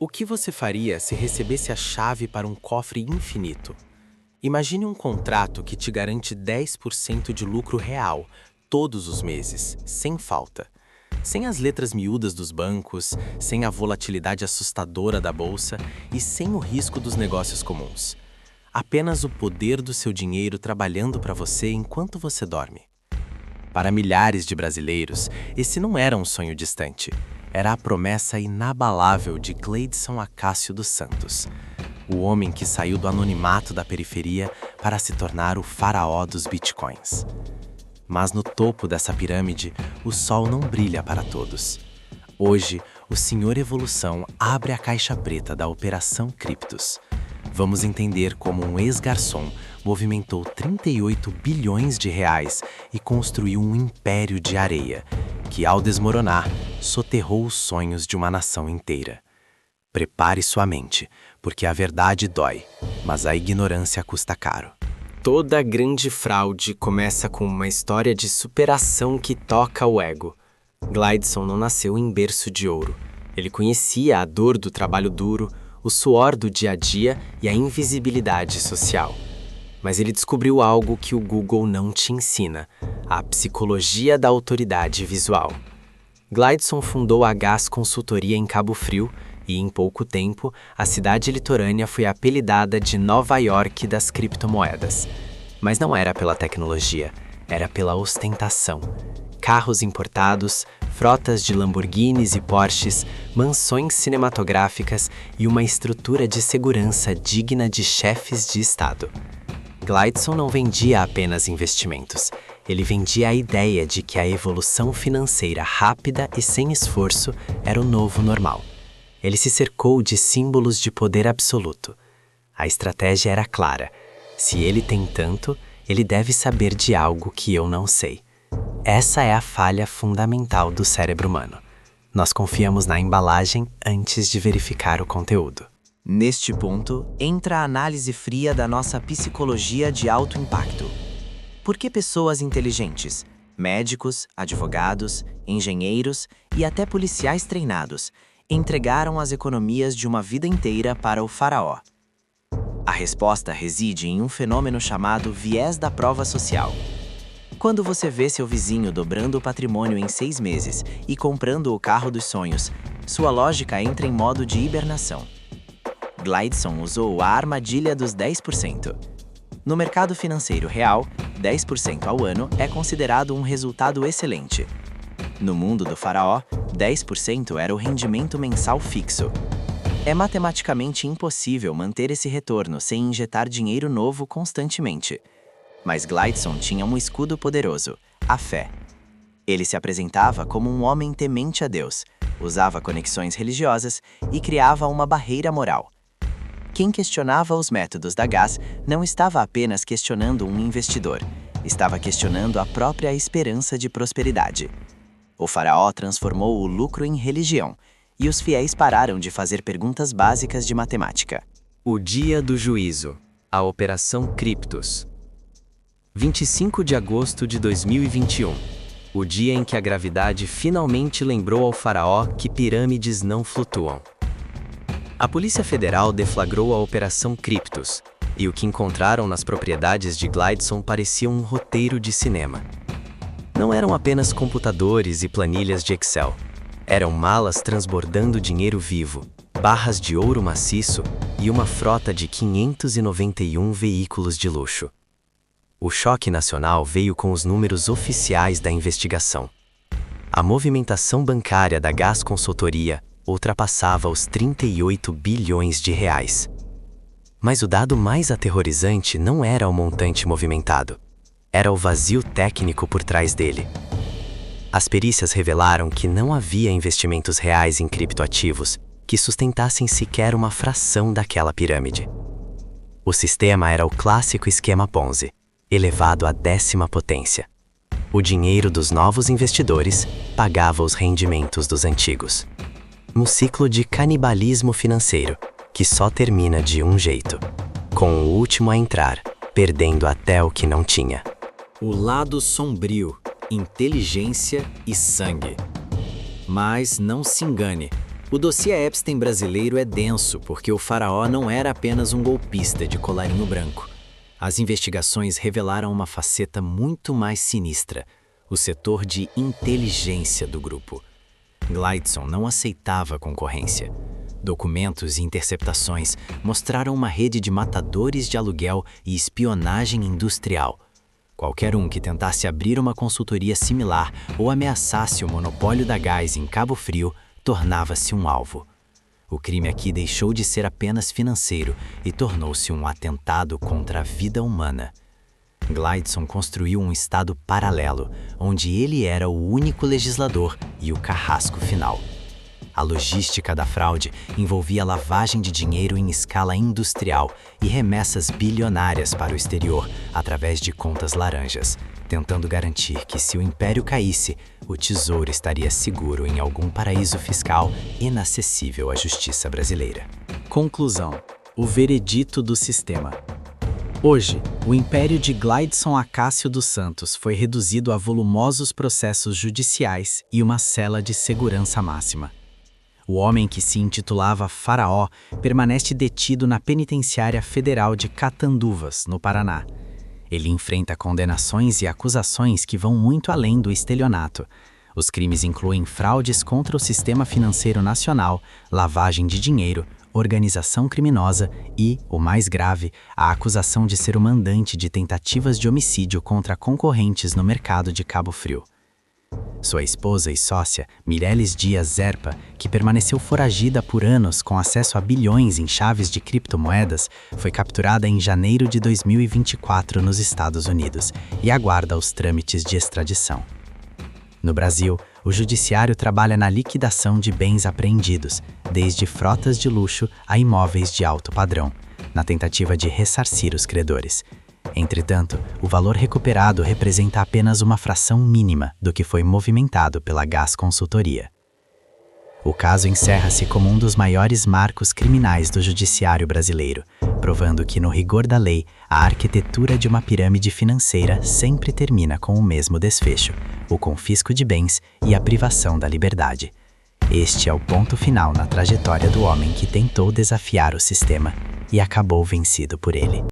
O que você faria se recebesse a chave para um cofre infinito? Imagine um contrato que te garante 10% de lucro real, todos os meses, sem falta. Sem as letras miúdas dos bancos, sem a volatilidade assustadora da bolsa e sem o risco dos negócios comuns. Apenas o poder do seu dinheiro trabalhando para você enquanto você dorme. Para milhares de brasileiros, esse não era um sonho distante. Era a promessa inabalável de Gleidson Acácio dos Santos, o homem que saiu do anonimato da periferia para se tornar o faraó dos bitcoins. Mas no topo dessa pirâmide, o sol não brilha para todos. Hoje, o Senhor Evolução abre a caixa preta da Operação Criptos. Vamos entender como um ex-garçom movimentou 38 bilhões de reais e construiu um império de areia, que ao desmoronar, soterrou os sonhos de uma nação inteira. Prepare sua mente, porque a verdade dói, mas a ignorância custa caro. Toda grande fraude começa com uma história de superação que toca o ego. Gleidson não nasceu em berço de ouro. Ele conhecia a dor do trabalho duro, o suor do dia a dia e a invisibilidade social. Mas ele descobriu algo que o Google não te ensina: a psicologia da autoridade visual. Gleidson fundou a Gas Consultoria em Cabo Frio e, em pouco tempo, a cidade litorânea foi apelidada de Nova York das criptomoedas. Mas não era pela tecnologia, era pela ostentação. Carros importados, frotas de Lamborghinis e Porsches, mansões cinematográficas e uma estrutura de segurança digna de chefes de Estado. Gleidson não vendia apenas investimentos. Ele vendia a ideia de que a evolução financeira rápida e sem esforço era o novo normal. Ele se cercou de símbolos de poder absoluto. A estratégia era clara. Se ele tem tanto, ele deve saber de algo que eu não sei. Essa é a falha fundamental do cérebro humano. Nós confiamos na embalagem antes de verificar o conteúdo. Neste ponto, entra a análise fria da nossa psicologia de alto impacto. Por que pessoas inteligentes, médicos, advogados, engenheiros e até policiais treinados entregaram as economias de uma vida inteira para o faraó? A resposta reside em um fenômeno chamado viés da prova social. Quando você vê seu vizinho dobrando o patrimônio em 6 meses e comprando o carro dos sonhos, sua lógica entra em modo de hibernação. Gleidson usou a armadilha dos 10%. No mercado financeiro real, 10% ao ano é considerado um resultado excelente. No mundo do faraó, 10% era o rendimento mensal fixo. É matematicamente impossível manter esse retorno sem injetar dinheiro novo constantemente. Mas Gleidson tinha um escudo poderoso: a fé. Ele se apresentava como um homem temente a Deus, usava conexões religiosas e criava uma barreira moral. Quem questionava os métodos da Gas não estava apenas questionando um investidor, estava questionando a própria esperança de prosperidade. O faraó transformou o lucro em religião, e os fiéis pararam de fazer perguntas básicas de matemática. O dia do juízo. A Operação Criptos. 25 de agosto de 2021. O dia em que a gravidade finalmente lembrou ao faraó que pirâmides não flutuam. A Polícia Federal deflagrou a Operação Criptos, e o que encontraram nas propriedades de Gleidson parecia um roteiro de cinema. Não eram apenas computadores e planilhas de Excel. Eram malas transbordando dinheiro vivo, barras de ouro maciço e uma frota de 591 veículos de luxo. O choque nacional veio com os números oficiais da investigação. A movimentação bancária da Gas Consultoria ultrapassava os 38 bilhões de reais. Mas o dado mais aterrorizante não era o montante movimentado. Era o vazio técnico por trás dele. As perícias revelaram que não havia investimentos reais em criptoativos que sustentassem sequer uma fração daquela pirâmide. O sistema era o clássico esquema Ponzi, elevado à 10ª potência. O dinheiro dos novos investidores pagava os rendimentos dos antigos. Um ciclo de canibalismo financeiro, que só termina de um jeito: com o último a entrar, perdendo até o que não tinha. O lado sombrio, inteligência e sangue. Mas não se engane, O dossiê Epstein brasileiro é denso porque o faraó não era apenas um golpista de colarinho branco. As investigações revelaram uma faceta muito mais sinistra, o setor de inteligência do grupo. Glideson não aceitava concorrência. Documentos e interceptações mostraram uma rede de matadores de aluguel e espionagem industrial. Qualquer um que tentasse abrir uma consultoria similar ou ameaçasse o monopólio da gás em Cabo Frio tornava-se um alvo. O crime aqui deixou de ser apenas financeiro e tornou-se um atentado contra a vida humana. Glideson construiu um estado paralelo, onde ele era o único legislador e o carrasco final. A logística da fraude envolvia lavagem de dinheiro em escala industrial e remessas bilionárias para o exterior através de contas laranjas, tentando garantir que, se o império caísse, o tesouro estaria seguro em algum paraíso fiscal inacessível à justiça brasileira. Conclusão: o veredito do sistema. Hoje, o império de Glideson Acácio dos Santos foi reduzido a volumosos processos judiciais e uma cela de segurança máxima. O homem que se intitulava Faraó permanece detido na Penitenciária Federal de Catanduvas, no Paraná. Ele enfrenta condenações e acusações que vão muito além do estelionato. Os crimes incluem fraudes contra o sistema financeiro nacional, lavagem de dinheiro, organização criminosa e, o mais grave, a acusação de ser o mandante de tentativas de homicídio contra concorrentes no mercado de Cabo Frio. Sua esposa e sócia, Mireles Dias Zerpa, que permaneceu foragida por anos com acesso a bilhões em chaves de criptomoedas, foi capturada em janeiro de 2024 nos Estados Unidos e aguarda os trâmites de extradição. No Brasil, o judiciário trabalha na liquidação de bens apreendidos, desde frotas de luxo a imóveis de alto padrão, na tentativa de ressarcir os credores. Entretanto, o valor recuperado representa apenas uma fração mínima do que foi movimentado pela Gás Consultoria. O caso encerra-se como um dos maiores marcos criminais do judiciário brasileiro, provando que, no rigor da lei, a arquitetura de uma pirâmide financeira sempre termina com o mesmo desfecho: o confisco de bens e a privação da liberdade. Este é o ponto final na trajetória do homem que tentou desafiar o sistema e acabou vencido por ele.